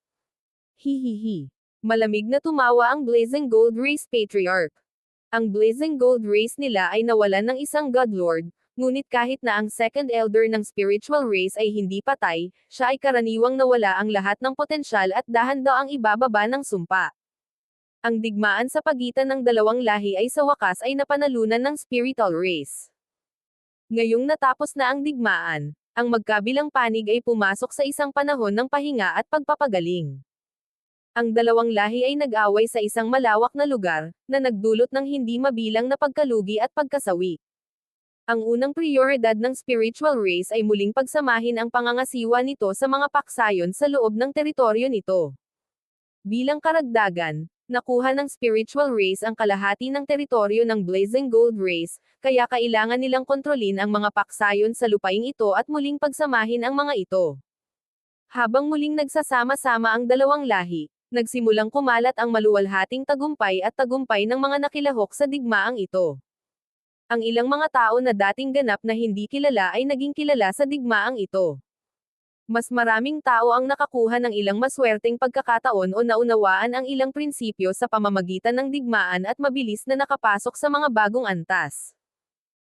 Hihihi. Malamig na tumawa ang Blazing Gold Race Patriarch. Ang Blazing Gold Race nila ay nawalan ng isang Godlord, ngunit kahit na ang Second Elder ng spiritual race ay hindi patay, siya ay karaniwang nawala ang lahat ng potensyal at dahan-daang ibababa ng sumpa. Ang digmaan sa pagitan ng dalawang lahi ay sa wakas ay napanalunan ng spiritual race. Ngayong natapos na ang digmaan, Ang magkabilang panig ay pumasok sa isang panahon ng pahinga at pagpapagaling. Ang dalawang lahi ay nag-away sa isang malawak na lugar, na nagdulot ng hindi mabilang na pagkalugi at pagkasawi. Ang unang prioridad ng spiritual race ay muling pagsamahin ang pangangasiwa nito sa mga paksayon sa loob ng teritoryo nito. Bilang karagdagan, nakuha ng spiritual race ang kalahati ng teritoryo ng Blazing Gold Race, kaya kailangan nilang kontrolin ang mga paksayon sa lupaing ito at muling pagsamahin ang mga ito. Habang muling nagsasama-sama ang dalawang lahi, nagsimulang kumalat ang maluwalhating tagumpay at tagumpay ng mga nakilahok sa digmaang ito. Ang ilang mga tao na dating ganap na hindi kilala ay naging kilala sa digmaang ito. Mas maraming tao ang nakakuha ng ilang maswerteng pagkakataon o naunawaan ang ilang prinsipyo sa pamamagitan ng digmaan at mabilis na nakapasok sa mga bagong antas.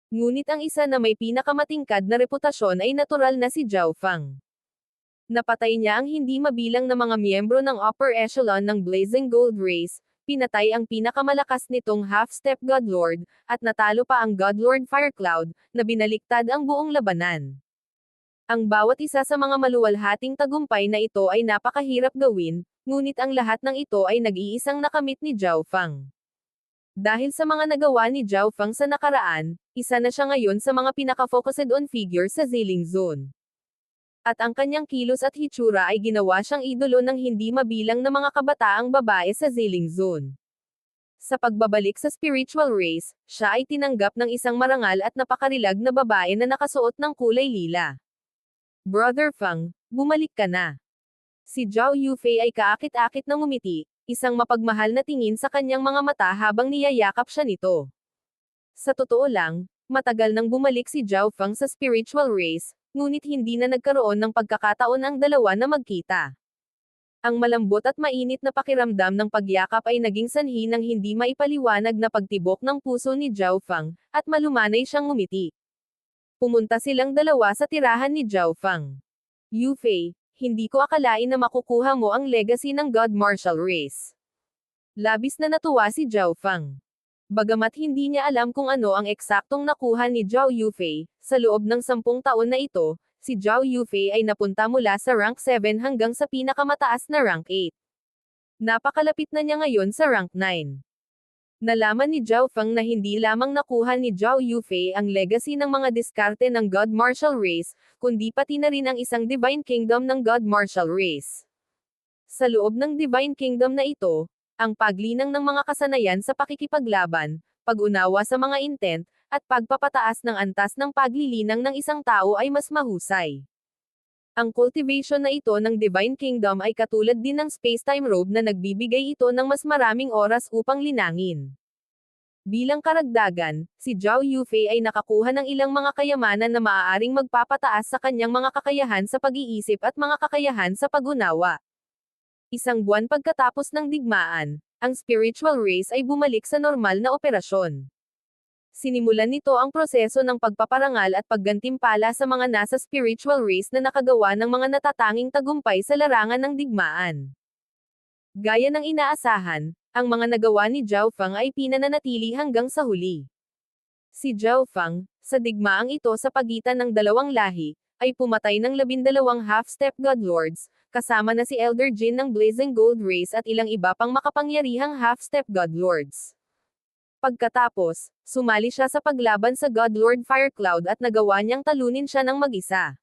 Ngunit ang isa na may pinakamatingkad na reputasyon ay natural na si Zhao Fang. Napatay niya ang hindi mabilang na mga miyembro ng upper echelon ng Blazing Gold Race, pinatay ang pinakamalakas nitong half-step Godlord, at natalo pa ang Godlord Firecloud, na binaliktad ang buong labanan. Ang bawat isa sa mga maluwalhating tagumpay na ito ay napakahirap gawin, ngunit ang lahat ng ito ay nag-iisang nakamit ni Zhao Fang. Dahil sa mga nagawa ni Zhao Fang sa nakaraan, isa na siya ngayon sa mga pinaka-focused on figure sa Ziling Zone. At ang kanyang kilos at hitsura ay ginawa siyang idolo ng hindi mabilang na mga kabataang babae sa Ziling Zone. Sa pagbabalik sa spiritual race, siya ay tinanggap ng isang marangal at napakarilag na babae na nakasuot ng kulay lila. Brother Fang, bumalik ka na. Si Zhao Yufei ay kaakit-akit na ngumiti, isang mapagmahal na tingin sa kanyang mga mata habang niyayakap siya nito. Sa totoo lang, matagal nang bumalik si Zhao Fang sa spiritual race, ngunit hindi na nagkaroon ng pagkakataon ang dalawa na magkita. Ang malambot at mainit na pakiramdam ng pagyakap ay naging sanhi ng hindi maipaliwanag na pagtibok ng puso ni Zhao Fang, at malumanay siyang ngumiti. Pumunta silang dalawa sa tirahan ni Zhao Fang. Yufei, hindi ko akalain na makukuha mo ang legacy ng God Martial Race. Labis na natuwa si Zhao Fang. Bagamat hindi niya alam kung ano ang eksaktong nakuha ni Zhao Yufei, sa loob ng 10 taon na ito, si Zhao Yufei ay napunta mula sa rank 7 hanggang sa pinakamataas na rank 8. Napakalapit na niya ngayon sa rank 9. Nalaman ni Zhao Fang na hindi lamang nakuha ni Zhao Yufei ang legacy ng mga diskarte ng God Martial Race, kundi pati na rin ang isang Divine Kingdom ng God Martial Race. Sa loob ng Divine Kingdom na ito, ang paglinang ng mga kasanayan sa pakikipaglaban, pag-unawa sa mga intent, at pagpapataas ng antas ng paglilinang ng isang tao ay mas mahusay. Ang cultivation na ito ng Divine Kingdom ay katulad din ng space-time robe na nagbibigay ito ng mas maraming oras upang linangin. Bilang karagdagan, si Zhao Yufei ay nakakuha ng ilang mga kayamanan na maaaring magpapataas sa kanyang mga kakayahan sa pag-iisip at mga kakayahan sa pag-unawa. Isang buwan pagkatapos ng digmaan, ang spiritual race ay bumalik sa normal na operasyon. Sinimulan nito ang proseso ng pagpaparangal at paggantimpala sa mga nasa spiritual race na nakagawa ng mga natatanging tagumpay sa larangan ng digmaan. Gaya ng inaasahan, ang mga nagawa ni Zhao Fang ay pinananatili hanggang sa huli. Si Zhao Fang, sa digmaang ito sa pagitan ng dalawang lahi, ay pumatay ng 12 half-step Godlords, kasama na si Elder Jin ng Blazing Gold Race at ilang iba pang makapangyarihang half-step Godlords. Pagkatapos, sumali siya sa paglaban sa Godlord Firecloud at nagawa niyang talunin siya ng mag-isa.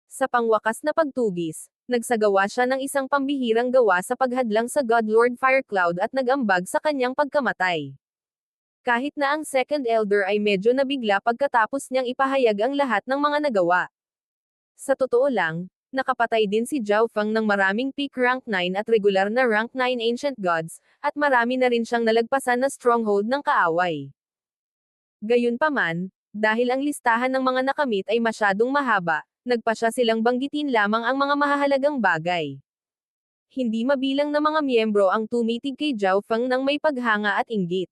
Sa pangwakas na pagtugis, nagsagawa siya ng isang pambihirang gawa sa paghadlang sa Godlord Firecloud at nag-ambag sa kanyang pagkamatay. Kahit na ang Second Elder ay medyo nabigla pagkatapos niyang ipahayag ang lahat ng mga nagawa. Sa totoo lang, nakapatay din si Zhao Fang ng maraming peak rank 9 at regular na rank 9 ancient gods, at marami na rin siyang nalagpasan na stronghold ng kaaway. Gayunpaman, dahil ang listahan ng mga nakamit ay masyadong mahaba, nagpasya silang banggitin lamang ang mga mahahalagang bagay. Hindi mabilang na mga miyembro ang tumitig kay Zhao Fang ng may paghanga at inggit.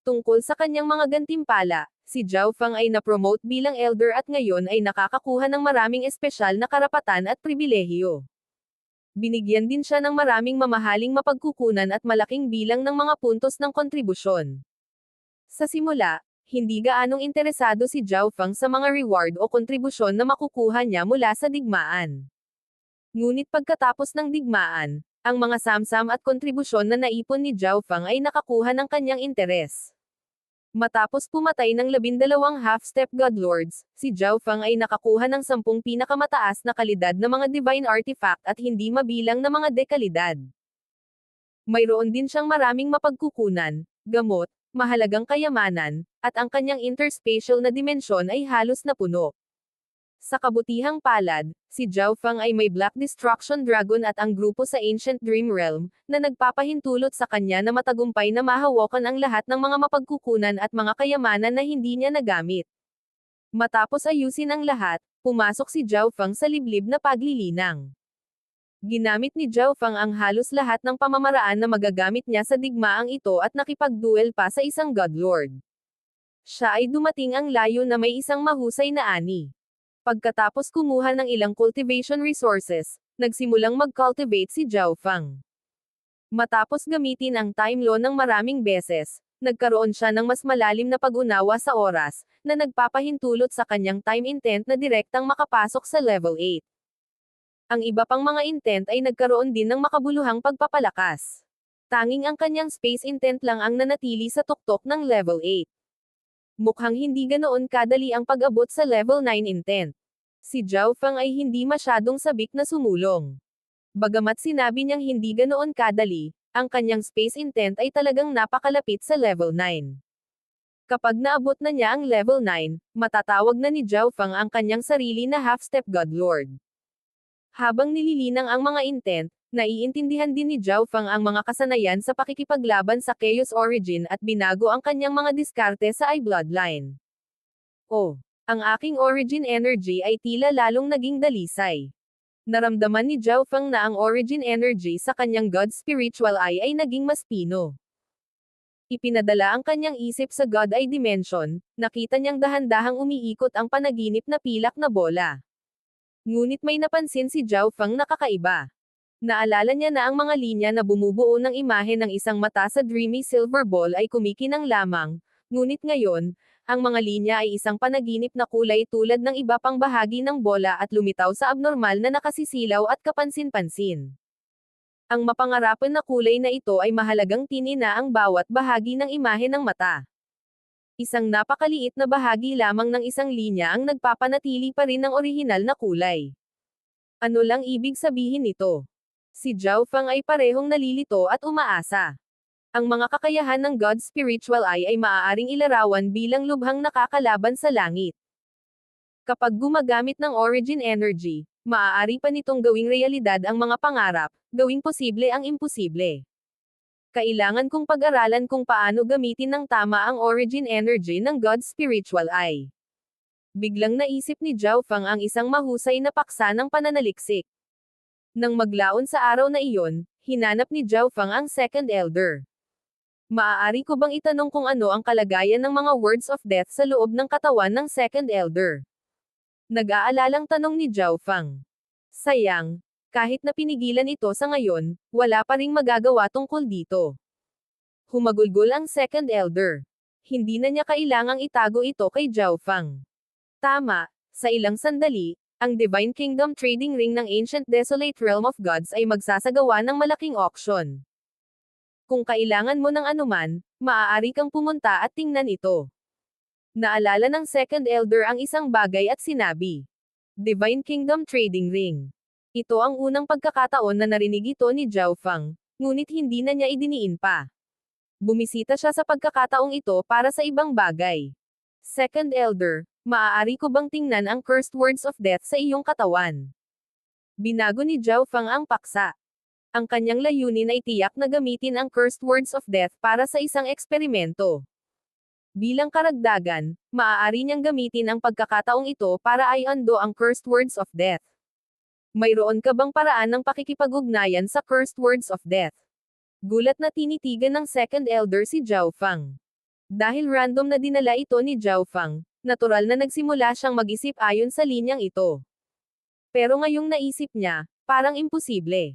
Tungkol sa kanyang mga gantimpala, si Zhao Fang ay na-promote bilang elder at ngayon ay nakakakuha ng maraming espesyal na karapatan at pribilehiyo. Binigyan din siya ng maraming mamahaling mapagkukunan at malaking bilang ng mga puntos ng kontribusyon. Sa simula, Hindi gaanong interesado si Zhao Feng sa mga reward o kontribusyon na makukuha niya mula sa digmaan. Ngunit pagkatapos ng digmaan, ang mga samsam at kontribusyon na naipon ni Zhao Feng ay nakakuha ng kanyang interes. Matapos pumatay ng 12 half-step godlords, si Zhao Feng ay nakakuha ng 10 pinakamataas na kalidad na mga divine artifact at hindi mabilang na mga dekalidad. Mayroon din siyang maraming mapagkukunan, gamot, mahalagang kayamanan, at ang kanyang interspatial na dimensyon ay halos na puno. Sa kabutihang palad, si Zhao Feng ay may Black Destruction Dragon at ang grupo sa Ancient Dream Realm, na nagpapahintulot sa kanya na matagumpay na mahawakan ang lahat ng mga mapagkukunan at mga kayamanan na hindi niya nagamit. Matapos ayusin ang lahat, pumasok si Zhao Feng sa liblib na paglilinang. Ginamit ni Zhao Feng ang halos lahat ng pamamaraan na magagamit niya sa digmaang ito at nakipagduel pa sa isang Godlord. Siya ay dumating ang layo na may isang mahusay na ani. Pagkatapos kumuha ng ilang cultivation resources, nagsimulang mag-cultivate si Zhao Feng. Matapos gamitin ang time law ng maraming beses, nagkaroon siya ng mas malalim na pag-unawa sa oras, na nagpapahintulot sa kanyang time intent na direktang makapasok sa level 8. Ang iba pang mga intent ay nagkaroon din ng makabuluhang pagpapalakas. Tanging ang kanyang space intent lang ang nanatili sa tuktok ng level 8. Mukhang hindi ganoon kadali ang pag-abot sa level 9 intent. Si Zhao Feng ay hindi masyadong sabik na sumulong. Bagamat sinabi niyang hindi ganoon kadali, ang kanyang space intent ay talagang napakalapit sa level 9. Kapag naabot na niya ang level 9, matatawag na ni Zhao Feng ang kanyang sarili na half-step godlord. Habang nililinang ang mga intent, naiintindihan din ni Zhao Feng ang mga kasanayan sa pakikipaglaban sa Chaos Origin at binago ang kanyang mga diskarte sa I Bloodline. Oh, ang aking origin energy ay tila lalong naging dalisay. Naramdaman ni Zhao Feng na ang origin energy sa kanyang God Spiritual Eye ay naging mas pino. Ipinadala ang kanyang isip sa God Eye Dimension, nakita niyang dahan-dahang umiikot ang panaginip na pilak na bola. Ngunit may napansin si Zhao Feng na kakaiba. Naalala niya na ang mga linya na bumubuo ng imahe ng isang mata sa Dreamy Silver Ball ay kumikinang lamang, ngunit ngayon, ang mga linya ay isang panaginip na kulay tulad ng iba pang bahagi ng bola at lumitaw sa abnormal na nakasisilaw at kapansin-pansin. Ang mapangarapan na kulay na ito ay mahalagang tinina ang bawat bahagi ng imahe ng mata. Isang napakaliit na bahagi lamang ng isang linya ang nagpapanatili pa rin ng orihinal na kulay. Ano lang ibig sabihin nito? Si Zhao Feng ay parehong nalilito at umaasa. Ang mga kakayahan ng God Spiritual Eye ay maaaring ilarawan bilang lubhang nakakalaban sa langit. Kapag gumagamit ng origin energy, maaari pa nitong gawing realidad ang mga pangarap, gawing posible ang imposible. Kailangan kong pag-aralan kung paano gamitin ng tama ang origin energy ng God Spiritual Eye. Biglang naisip ni Zhao Feng ang isang mahusay na paksa ng pananaliksik. Nang maglaon sa araw na iyon, hinanap ni Zhao Feng ang Second Elder. Maaari ko bang itanong kung ano ang kalagayan ng mga words of death sa loob ng katawan ng Second Elder? Nag-aalalang tanong ni Zhao Feng. Sayang, kahit na pinigilan ito sa ngayon, wala pa ring magagawa tungkol dito. Humagulgol ang Second Elder. Hindi na niya kailangang itago ito kay Zhao Feng. Tama, sa ilang sandali, ang Divine Kingdom Trading Ring ng Ancient Desolate Realm of Gods ay magsasagawa ng malaking auction. Kung kailangan mo ng anuman, maaari kang pumunta at tingnan ito. Naalala ng Second Elder ang isang bagay at sinabi. Divine Kingdom Trading Ring. Ito ang unang pagkakataon na narinig ito ni Zhao Feng, ngunit hindi na niya idiniin pa. Bumisita siya sa pagkakataong ito para sa ibang bagay. Second Elder, maaari ko bang tingnan ang cursed words of death sa iyong katawan? Binago ni Zhao Feng ang paksa. Ang kanyang layunin ay tiyak na gamitin ang cursed words of death para sa isang eksperimento. Bilang karagdagan, maaari niyang gamitin ang pagkakataong ito para i-undo ang cursed words of death. Mayroon ka bang paraan ng pakikipag-ugnayan sa cursed words of death? Gulat na tinitigan ng Second Elder si Zhao Feng. Dahil random na dinala ito ni Zhao Feng, natural na nagsimula siyang mag-isip ayon sa linyang ito. Pero ngayong naisip niya, parang imposible.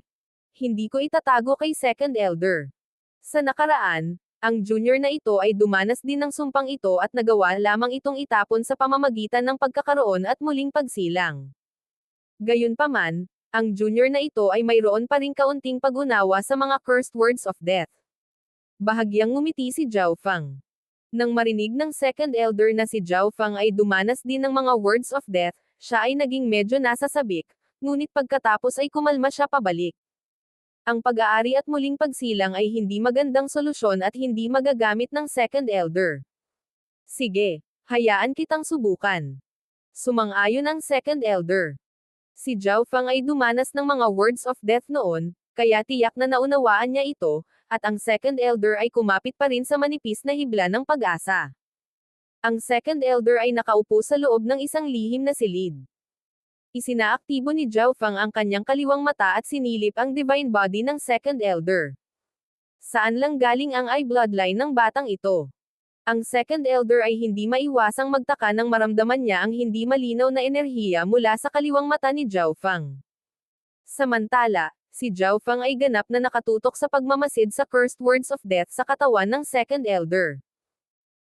Hindi ko itatago kay Second Elder. Sa nakaraan, Ang junior na ito ay dumanas din ng sumpang ito at nagawa lamang itong itapon sa pamamagitan ng pagkakaroon at muling pagsilang. Gayunpaman, ang junior na ito ay mayroon pa ring kaunting pag-unawa sa mga cursed words of death. Bahagyang ngumiti si Zhao Fang. Nang marinig ng second elder na si Zhao Fang ay dumanas din ng mga words of death, siya ay naging medyo nasasabik, ngunit pagkatapos ay kumalma siya pabalik. Ang pag-aari at muling pagsilang ay hindi magandang solusyon at hindi magagamit ng second elder. Sige, hayaan kitang subukan. Sumang-ayon ang second elder. Si Zhao Fang ay dumanas ng mga words of death noon, kaya tiyak na naunawaan niya ito, at ang second elder ay kumapit pa rin sa manipis na hibla ng pag-asa. Ang second elder ay nakaupo sa loob ng isang lihim na silid. Isinaaktibo ni Zhao Fang ang kanyang kaliwang mata at sinilip ang divine body ng second elder. Saan lang galing ang eye bloodline ng batang ito? Ang second elder ay hindi maiwasang magtaka nang maramdaman niya ang hindi malinaw na enerhiya mula sa kaliwang mata ni Zhao Fang. Samantala, si Zhao Fang ay ganap na nakatutok sa pagmamasid sa cursed words of death sa katawan ng second elder.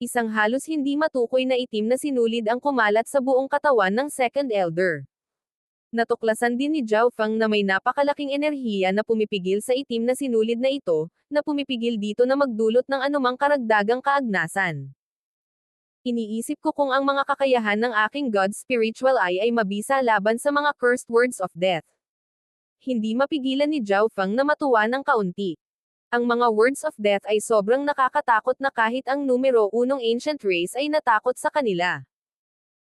Isang halos hindi matukoy na itim na sinulid ang kumalat sa buong katawan ng second elder. Natuklasan din ni Zhao Fang na may napakalaking enerhiya na pumipigil sa itim na sinulid na ito, na pumipigil dito na magdulot ng anumang karagdagang kaagnasan. Iniisip ko kung ang mga kakayahan ng aking God's spiritual eye ay mabisa laban sa mga cursed words of death. Hindi mapigilan ni Zhao Fang na matuwa ng kaunti. Ang mga words of death ay sobrang nakakatakot na kahit ang numero 1 ancient race ay natakot sa kanila.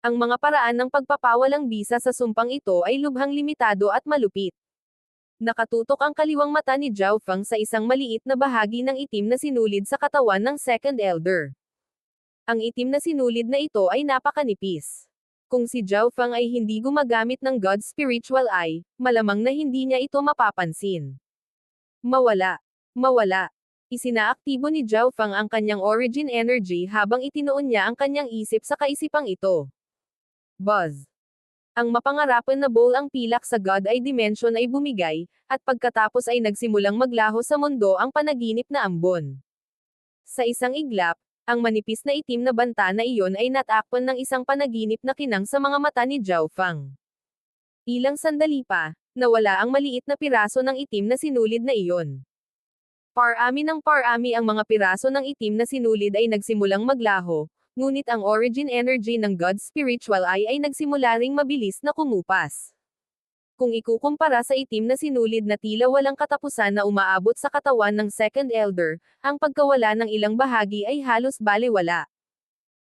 Ang mga paraan ng pagpapawalang bisa sa sumpang ito ay lubhang limitado at malupit. Nakatutok ang kaliwang mata ni Zhao Fang sa isang maliit na bahagi ng itim na sinulid sa katawan ng second elder. Ang itim na sinulid na ito ay napakanipis. Kung si Zhao Fang ay hindi gumagamit ng God's spiritual eye, malamang na hindi niya ito mapapansin. Mawala. Mawala. Isinaaktibo ni Zhao Fang ang kanyang origin energy habang itinuon niya ang kanyang isip sa kaisipang ito. Buzz. Ang mapangarapan na bowl ang pilak sa God Eye Dimension ay bumigay, at pagkatapos ay nagsimulang maglaho sa mundo ang panaginip na ambon. Sa isang iglap, ang manipis na itim na banta na iyon ay natakpan ng isang panaginip na kinang sa mga mata ni Zhao Fang. Ilang sandali pa, nawala ang maliit na piraso ng itim na sinulid na iyon. Parami ng parami ang mga piraso ng itim na sinulid ay nagsimulang maglaho, ngunit ang origin energy ng God's spiritual eye ay nagsimula ring mabilis na kumupas. Kung ikukumpara sa itim na sinulid na tila walang katapusan na umaabot sa katawan ng second elder, ang pagkawala ng ilang bahagi ay halos balewala.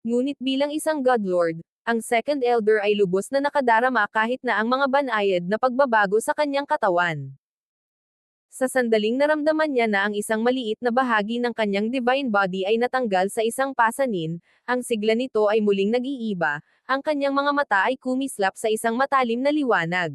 Ngunit bilang isang Godlord, ang second elder ay lubos na nakadarama kahit na ang mga banayad na pagbabago sa kanyang katawan. Sa sandaling naramdaman niya na ang isang maliit na bahagi ng kanyang divine body ay natanggal sa isang pasanin, ang sigla nito ay muling nag-iiba, ang kanyang mga mata ay kumislap sa isang matalim na liwanag.